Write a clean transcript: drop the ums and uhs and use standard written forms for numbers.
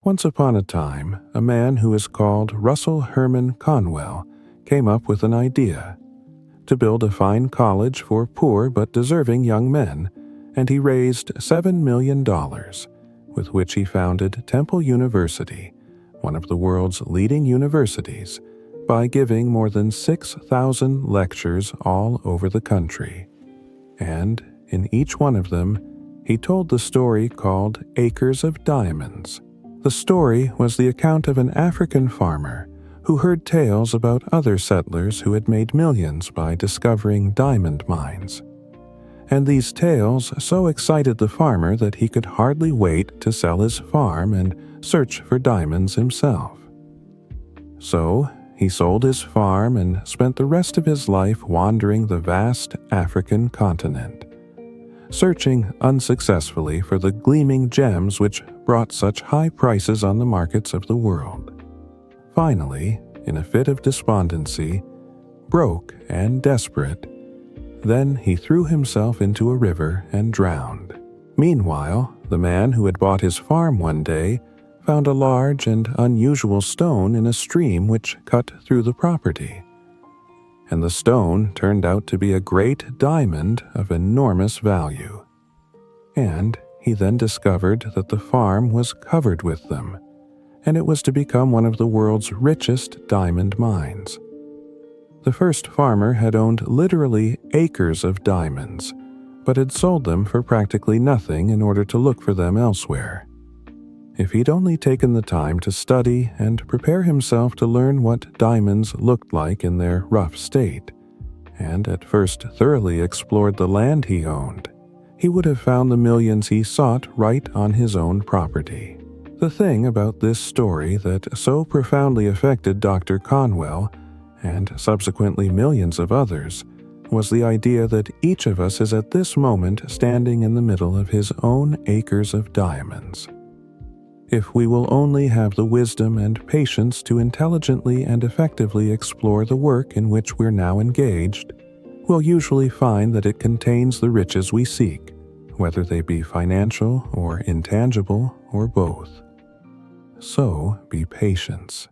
Once upon a time, a man who is called Russell Herman Conwell came up with an idea to build a fine college for poor but deserving young men, and he raised $7 million, with which he founded Temple University, one of the world's leading universities, by giving more than 6,000 lectures all over the country. And in each one of them, he told the story called Acres of Diamonds. The story was the account of an African farmer who heard tales about other settlers who had made millions by discovering diamond mines. And these tales so excited the farmer that he could hardly wait to sell his farm and search for diamonds himself. So he sold his farm and spent the rest of his life wandering the vast African continent, searching unsuccessfully for the gleaming gems which brought such high prices on the markets of the world. Finally, in a fit of despondency, broke and desperate, then he threw himself into a river and drowned. Meanwhile, the man who had bought his farm one day found a large and unusual stone in a stream which cut through the property. And the stone turned out to be a great diamond of enormous value. And he then discovered that the farm was covered with them, and it was to become one of the world's richest diamond mines. The first farmer had owned literally acres of diamonds, but had sold them for practically nothing in order to look for them elsewhere. If he'd only taken the time to study and prepare himself to learn what diamonds looked like in their rough state, and at first thoroughly explored the land he owned, he would have found the millions he sought right on his own property. The thing about this story that so profoundly affected Dr. Conwell, and subsequently millions of others, was the idea that each of us is at this moment standing in the middle of his own acres of diamonds. If we will only have the wisdom and patience to intelligently and effectively explore the work in which we're now engaged, we'll usually find that it contains the riches we seek, whether they be financial or intangible or both. So be patient.